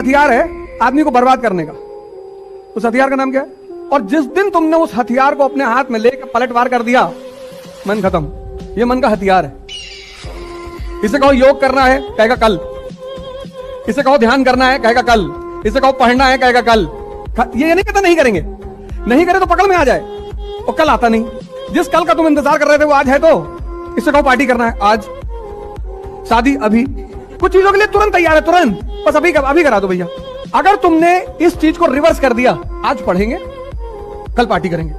हथियार है आदमी को बर्बाद करने का। उस हथियार का नाम क्या है? और जिस दिन तुमने उस हथियार को अपने हाथ में लेकर पलटवार कर दिया, मन खत्म। ये मन का हथियार है। इसे कहो योग करना है, कहेगा कल। इसे कहो ध्यान करना है, कहेगा कल। इसे कहो पढ़ना है, कहेगा कल। ये नहीं कहता नहीं करेंगे, नहीं करे तो पकड़ में आ जाए और कल आता नहीं। जिस कल का तुम इंतजार कर रहे थे वो आज है। तो इसे कहो पार्टी करना है, आज। शादी अभी। कुछ चीजों के लिए तुरंत तैयार है, तुरंत, बस अभी करा दो भैया। अगर तुमने इस चीज को रिवर्स कर दिया, आज पढ़ेंगे कल पार्टी करेंगे,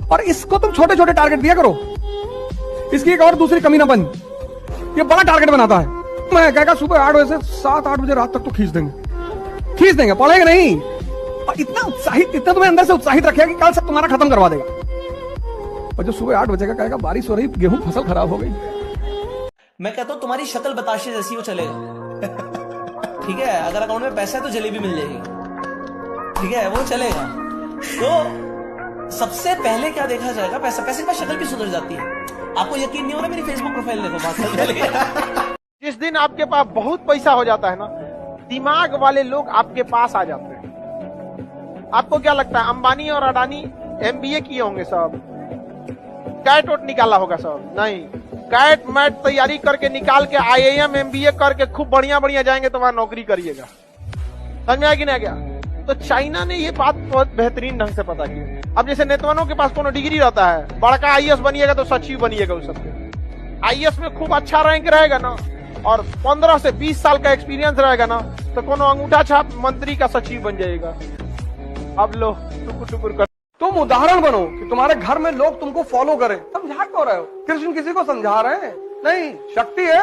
और इसको तुम छोटे छोटे टारगेट दिया करो। इसकी एक और दूसरी कमी ना बन, ये बड़ा टारगेट बनाता है। मैं कहेगा सुबह 8 बजे से 7-8 बजे रात तक तो खींच देंगे, पढ़ेंगे नहीं। और इतना उत्साहित, इतना तुम्हें अंदर से उत्साहित रखेगा कि कल सब तुम्हारा खत्म करवा देगा। और जो सुबह 8 बजे का कहेगा बारिश हो रही, गेहूं फसल खराब हो गई। मैं कहता हूं तुम्हारी शक्ल बताशे जैसी हो, चलेगा। ठीक है, अगर अकाउंट में पैसा है तो जलेबी मिल जाएगी, ठीक है, वो चलेगा। तो सबसे पहले क्या देखा जाएगा? पैसे के बाद शक्ल की सुधर जाती है। आपको यकीन नहीं हो रहा, मेरी फेसबुक प्रोफाइल देखो, बात जिस दिन आपके पास बहुत पैसा हो जाता है ना, दिमाग वाले लोग आपके पास आ जाते हैं। आपको क्या लगता है अंबानी और अडानी एमबीए किए होंगे सब? कैट वोट निकाला होगा सब? नहीं, कैट मैट तैयारी करके निकाल के आईआईएम एमबीए करके खूब बढ़िया जाएंगे तो वहां नौकरी करिएगा। समझ में आया कि नहीं गया? तो चाइना ने ये बात बहुत बेहतरीन ढंग से पता की। अब जैसे नेतवानों के पास कोनो डिग्री रहता है, बड़का आईएएस बनिएगा तो सचिव बनिएगा। उस सबके आईएएस में खूब अच्छा रैंक रहेगा ना, और 15 से 20 साल का एक्सपीरियंस रहेगा ना, तो कोनो अंगूठा छाप मंत्री का सचिव बन जाएगा। अब लो टुकुर कर। तुम उदाहरण बनो कि तुम्हारे घर में लोग तुमको फॉलो करें। समझा क्यों रहे हो? कृष्ण किसी को समझा रहे हैं? नहीं, शक्ति है,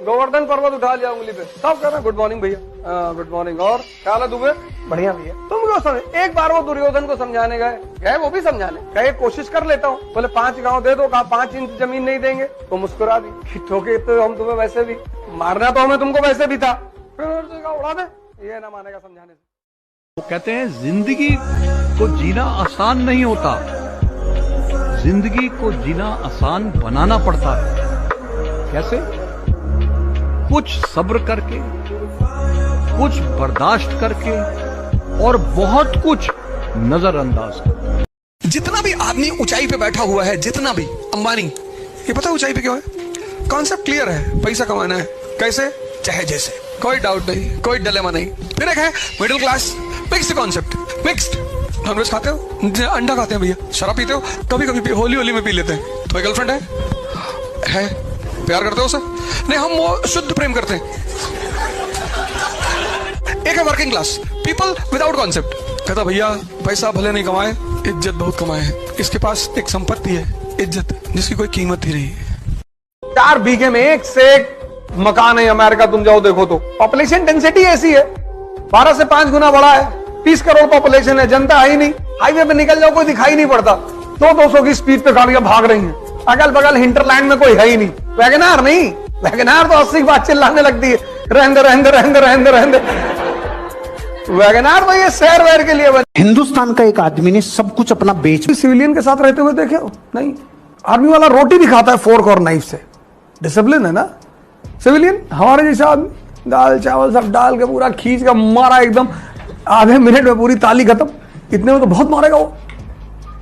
गोवर्धन पर्वत उठा लिया उंगली पे, सब कर रहे हैं गुड मॉर्निंग भैया, गुड मॉर्निंग, और क्या हाल है दुबे? बढ़िया भैया। तुम क्यों समझ? एक बार वो दुर्योधन को समझाने गए, वो भी समझाने कहे कोशिश कर लेता हूँ। बोले 5 गांव दे दो, कहा 5 इंच जमीन नहीं देंगे, तो मुस्कुरा दी। ठोके तो हम तुम्हें वैसे भी मारना, तो हमें तुमको वैसे भी था, फिर उड़ा दे। ये ना मानेगा समझाने से। वो कहते हैं जिंदगी को जीना आसान नहीं होता, जिंदगी को जीना आसान बनाना पड़ता है। कैसे? कुछ सब्र करके, कुछ बर्दाश्त करके, और बहुत कुछ नजरअंदाज करके। जितना भी आदमी ऊंचाई पे बैठा हुआ है, जितना भी अंबानी, ये पता है ऊंचाई पे क्यों है? कॉन्सेप्ट क्लियर है, पैसा कमाना है। कैसे? चाहे जैसे, कोई डाउट नहीं, कोई डिलेमा नहीं। फिर एक है middle class, fixed concept, fixed. Non veg खाते हो, अंडा खाते हैं भैया, शराब पीते हो, कभी होली में पी लेते हैं। तुम्हें गर्लफ्रेंड है? प्यार करते हो उसे? नहीं, हम वो शुद्ध प्रेम करते हैं। एक है working class, people without concept. कहता भैया पैसा भले नहीं कमाए, इज्जत बहुत कमाए है। इसके पास एक संपत्ति है, इज्जत, जिसकी कोई कीमत ही नहीं है। 4 बीघे में एक से एक मकान है अमेरिका, तुम जाओ देखो तो। पॉपुलेशन डेंसिटी ऐसी है, 12 से 5 गुना बड़ा है। 30 करोड़ पॉपुलेशन है, जनता है ही नहीं। हाईवे पे निकल जाओ, कोई दिखाई नहीं पड़ता। 200 की स्पीड पे गाड़ियां भाग रही हैं। अगल बगल हिंटरलैंड में कोई है ही नहीं। वैगनार नहीं, वैगनार तो 80 की बात चिल्लाने लगती है, रहने। वैगनार तो ये शहर वैर के लिए बनी। हिंदुस्तान का एक आदमी ने सब कुछ अपना बेच। सिविलियन के साथ रहते हुए देखे हो? नहीं, आर्मी वाला रोटी भी खाता है फोर्क और नाइफ से। डिसिप्लिन है ना। सिविलियन हमारे जैसा आदमी दाल चावल सब डाल के पूरा खींच का मारा, एकदम आधे मिनट में पूरी ताली खत्म। इतने में तो बहुत मारेगा वो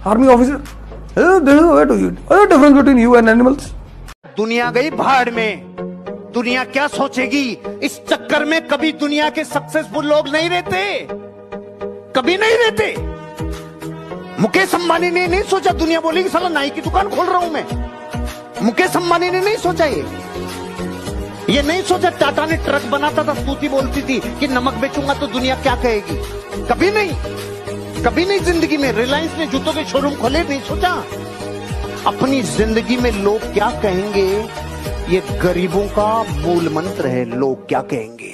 army officer. Difference between you and animals. दुनिया गई भाड़ में, दुनिया क्या सोचेगी इस चक्कर में? कभी दुनिया के सक्सेसफुल लोग नहीं रहते, कभी नहीं रहते। मुकेश अंबानी ने नहीं सोचा, दुनिया बोलेगी साला नाई की दुकान खोल रहा हूं मैं। मुकेश अंबानी ने नहीं सोचा ये नहीं सोचा। टाटा ने ट्रक बनाता था, स्तुति बोलती थी कि नमक बेचूंगा तो दुनिया क्या कहेगी। कभी नहीं जिंदगी में। रिलायंस ने जूतों के शोरूम खोले, नहीं सोचा। अपनी जिंदगी में लोग क्या कहेंगे, ये गरीबों का मूल मंत्र है। लोग क्या कहेंगे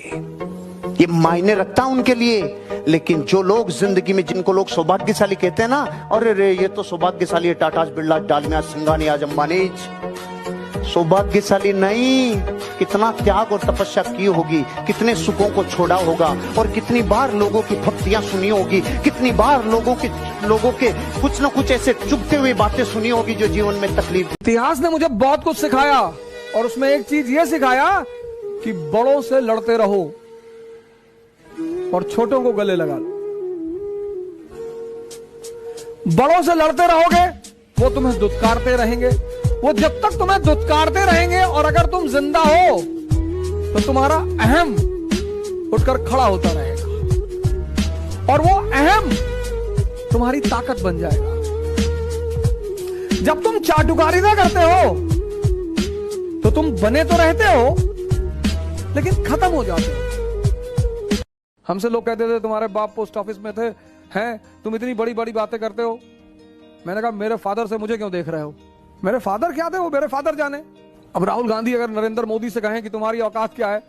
ये मायने रखता है उनके लिए। लेकिन जो लोग जिंदगी में, जिनको लोग सौभाग्यशाली कहते हैं ना, अरे रे ये तो सौभाग्यशाली है, टाटा बिरला डालमिया सिंघानी आज अंबानी। सौभाग्यशाली नहीं, कितना त्याग और तपस्या की होगी, कितने सुखों को छोड़ा होगा, और कितनी बार लोगों की भक्तियां सुनी होगी, कितनी बार लोगों के कुछ न कुछ ऐसे चुभते हुए बातें सुनी होगी जो जीवन में तकलीफ। इतिहास ने मुझे बहुत कुछ सिखाया, और उसमें एक चीज ये सिखाया कि बड़ों से लड़ते रहो। और छोटों को गले लगा लो। बड़ों से लड़ते रहोगे, वो तुम्हें दुत्कारते रहेंगे। वो जब तक तुम्हें दुत्कारते रहेंगे और अगर तुम जिंदा हो तो तुम्हारा अहम उठकर खड़ा होता रहेगा और वो अहम तुम्हारी ताकत बन जाएगा। जब तुम चाटुकारिता करते हो तो तुम बने तो रहते हो लेकिन खत्म हो जाते हो। हमसे लोग कहते थे तुम्हारे बाप पोस्ट ऑफिस में थे, हैं तुम इतनी बड़ी बड़ी बातें करते हो। मैंने कहा मेरे फादर से मुझे क्यों देख रहे हो? मेरे फादर क्या थे वो मेरे फादर जाने। अब राहुल गांधी अगर नरेंद्र मोदी से कहें कि तुम्हारी औकात क्या है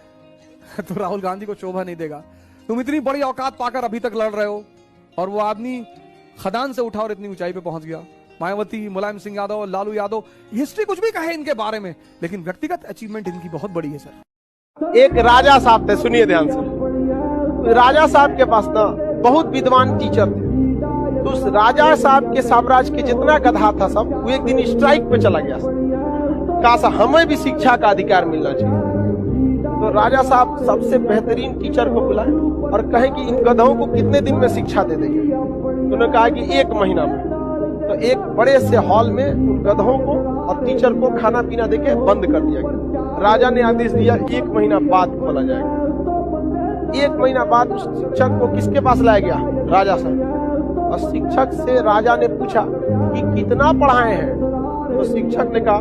तो राहुल गांधी को शोभा नहीं देगा। तुम इतनी बड़ी औकात पाकर अभी तक लड़ रहे हो और वो आदमी खदान से उठा और इतनी ऊंचाई पे पहुंच गया। मायावती, मुलायम सिंह यादव, लालू यादव, हिस्ट्री कुछ भी कहे इनके बारे में, लेकिन व्यक्तिगत अचीवमेंट इनकी बहुत बड़ी है सर। एक राजा साहब थे, सुनिए ध्यान से। राजा साहब के पास ना बहुत विद्वान टीचर थे। तो उस राजा साहब के साम्राज्य के जितना गधा था सब, वो एक दिन स्ट्राइक पे चला गया। कहा हमें भी शिक्षा का अधिकार मिलना चाहिए। तो राजा साहब सबसे बेहतरीन टीचर को बुलाए और कहे कि इन गधों को कितने दिन में शिक्षा दे देंगे। तो उन्होंने कहा कि 1 महीना में। तो एक बड़े से हॉल में उन गधों को और टीचर को खाना पीना देके बंद कर दिया गया। राजा ने आदेश दिया 1 महीना बाद खोला जाएगा। 1 महीना बाद उस शिक्षक को किसके पास लाया गया? राजा साहब। और शिक्षक से राजा ने पूछा कि कितना पढ़ाए हैं? तो शिक्षक ने कहा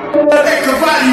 Everybody,